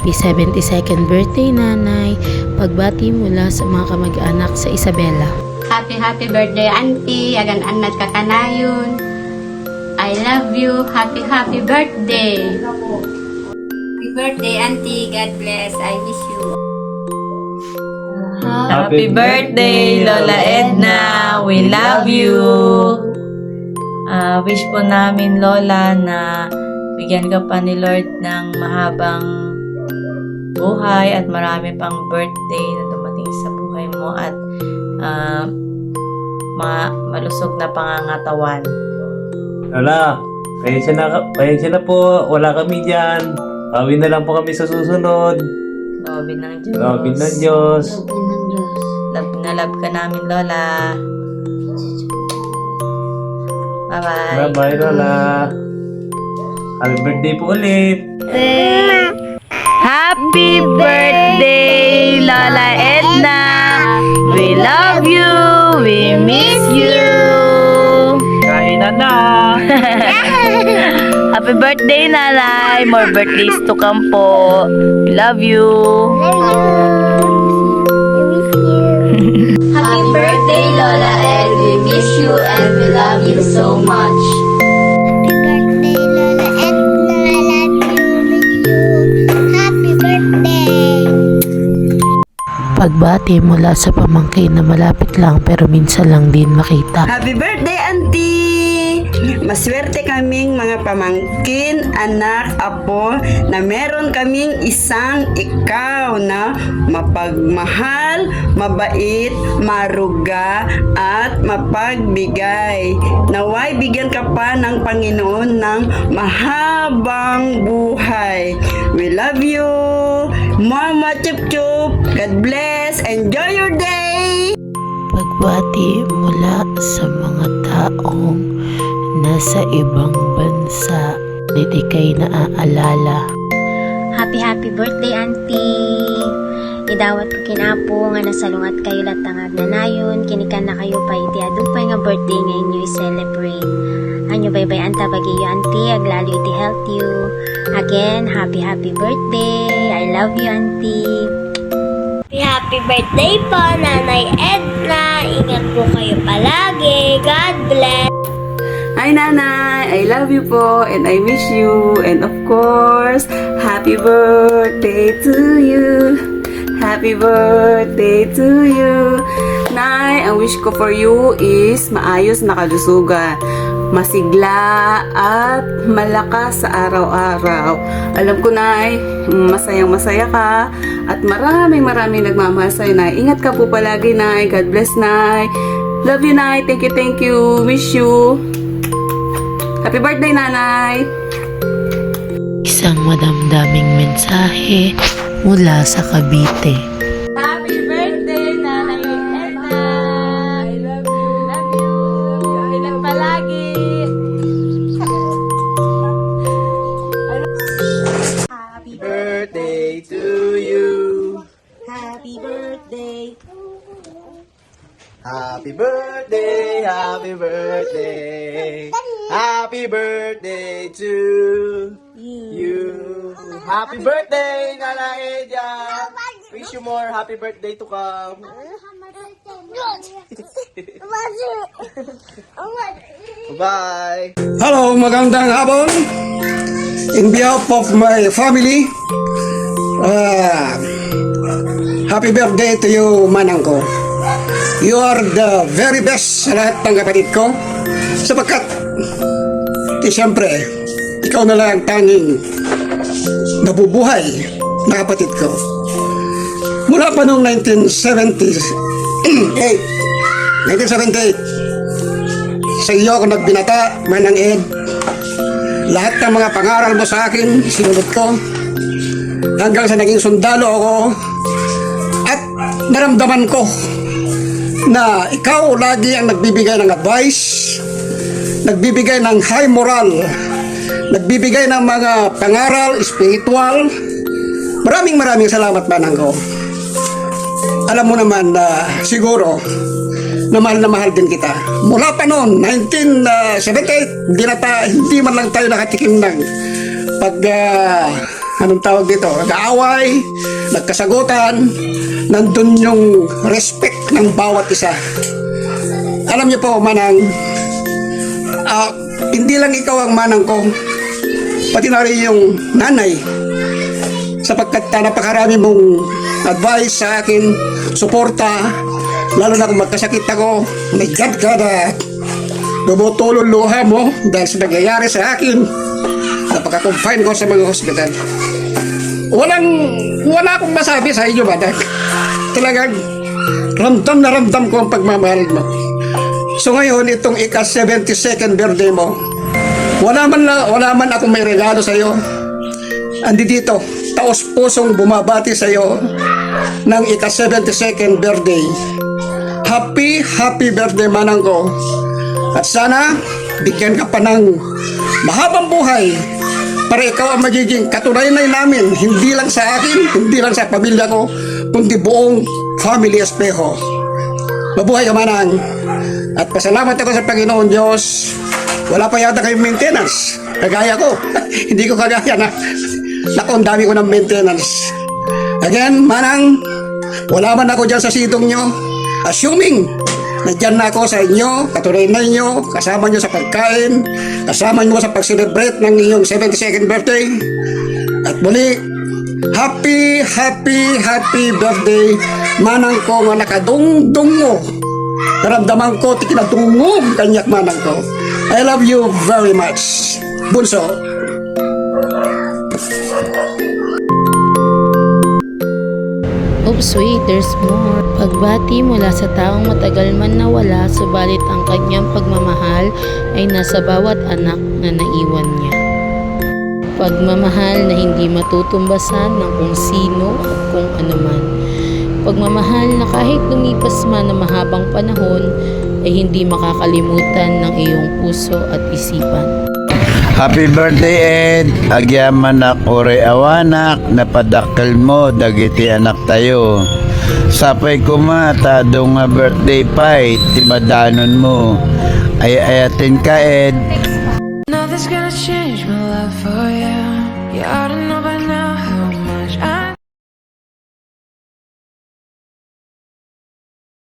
Happy 72nd birthday, Nanay. Pagbati mula sa mga kamag-anak sa Isabela. Happy birthday, Auntie. Agan-anad ka kanayon. I love you. Happy birthday. Happy birthday, Auntie. God bless. I miss you. Happy birthday, Lola Edna. We love you. Wish po namin, Lola, na bigyan ka pa ni Lord ng mahabang buhay at marami pang birthday na dumating sa buhay mo at malusog na pangangatawan. Lola, pasensya na po. Wala kami dyan. Kawin na lang po kami sa susunod. Loobin ng Diyos. Loobin ng Diyos. Love na love ka namin, Lola. Bye-bye. Bye-bye, Lola. Happy birthday po ulit. Happy birthday, Lola Edna. We love you. We miss you. Kain na. Happy birthday, Nanay. More birthdays to come po. We love you. Happy birthday, Lola Ed. We miss you and we love you so much. Pagbati mula sa pamangkin na malapit lang pero minsan lang din makita. Happy birthday, Auntie! Maswerte kaming mga pamangkin, anak, apo, na meron kaming isang ikaw na mapagmahal, mabait, maruga, at mapagbigay. Naway bigyan ka pa ng Panginoon ng mahabang buhay. We love you! Mama Chup Chup! God bless! Enjoy your day! Pagbati mula sa mga taong nasa ibang bansa, hindi kay naaalala. Happy birthday, Auntie. Idawat ko kinapo nga nasalungat kayo latangag na nayon, kinikan na kayo pa iti adupay nga birthday ngayon nyo i-celebrate. Anyo bye-bye anta bagiyo, Auntie, aglalo iti health you. Again, happy birthday. I love you, Auntie. Happy birthday po, Nanay Edna. Ingat po kayo palagi. God bless. Hi Nanay, I love you po and I miss you, and of course, happy birthday to you. Happy birthday to you. Nay, ang wish ko for you is maayos na kalusugan, masigla at malakas sa araw-araw. Alam ko, Nay, masayang-masaya ka at maraming nagmamahal sa'yo, Nay. Ingat ka po palagi, Nay. God bless, Nay. Love you, Nay. Thank you. Miss you. Happy birthday, Nanay! Isang madamdaming mensahe mula sa Cavite. Happy birthday, Nanay Edna. I love you. Ilan palagi. Happy birthday to you. Happy birthday. Happy birthday, happy birthday. Happy birthday to you. Happy birthday, Nana Edya. Wish you more happy birthday to come. Bye. Hello, magandang hapon. In behalf of my family, happy birthday to you, manang ko. You are the very best sa lahat ng kapatid ko, sapagkat siyempre, ikaw na lang ang tanging nabubuhay na kapatid ko. Mula pa noong 1978, sa iyo ako nagbinata, Manang Ed. Lahat ng mga pangaral mo sa akin, sinunod ko. Hanggang sa naging sundalo ako. At naramdaman ko na ikaw lagi ang nagbibigay ng advice, nagbibigay ng high moral, nagbibigay ng mga pangaral, spiritual. Maraming salamat, Manang ko. Alam mo naman na siguro na mahal din kita. Mula pa noon, 1978, hindi man lang tayo nakatikim ng anong tawag dito, nag-aaway, nagkasagutan, nandun yung respect ng bawat isa. Alam niyo po, Manang, hindi lang ikaw ang manang ko, pati na rin yung nanay, sapagkat napakarami mong advice sa akin, suporta, lalo na kung magkasakit ako, nag-God ka na bumutulong luha mo dahil sa nangyayari sa akin, napaka-confine ko sa mga hospital. Wala akong masabi sa inyo, Manang. Talagang ramdam na ramdam ko ang pagmamahal mo. So ngayon, itong ika-72nd birthday mo, wala man akong may regalo sa iyo. Andi dito, taos-pusong bumabati sa iyo ng ika-72nd birthday. Happy birthday, Manang ko. At sana, bigyan ka pa ng mahabang buhay para ikaw ang magiging katunayan namin, hindi lang sa akin, hindi lang sa pamilya ko, kundi buong family Espejo. Mabuhay ka, Manang. At pasalamat ako sa Panginoon Diyos. Wala pa yata kayong maintenance. Kagaya ko. Hindi ko kagaya na naku, ang dami ko ng maintenance. Again, Manang, wala man ako dyan sa sitong nyo. Assuming, nandyan na ako sa inyo, katuloy na inyo, kasama nyo sa pagkain, kasama nyo sa pag-celebrate ng inyong 72nd birthday. At muli, happy birthday, Manang ko nga nakadungdung mo. Naramdaman ko, tikinadungog kanyak, Manang ko. I love you very much, Bunso. Oops, wait, there's more. Pagbati mula sa taong matagal man nawala, subalit ang kanyang pagmamahal ay nasa bawat anak na naiwan niya. Pagmamahal na hindi matutumbasan ng kung sino at kung anuman. Pagmamahal na kahit lumipas man ng mahabang panahon, ay hindi makakalimutan ng iyong puso at isipan. Happy birthday, Ed! Agyaman na kore awanak, napadakal mo, dagiti anak tayo. Sapay ko tado nga birthday pie, tibadanon mo. Ayatin ka, Ed. Nothing's gonna change my life for you. You ought to know by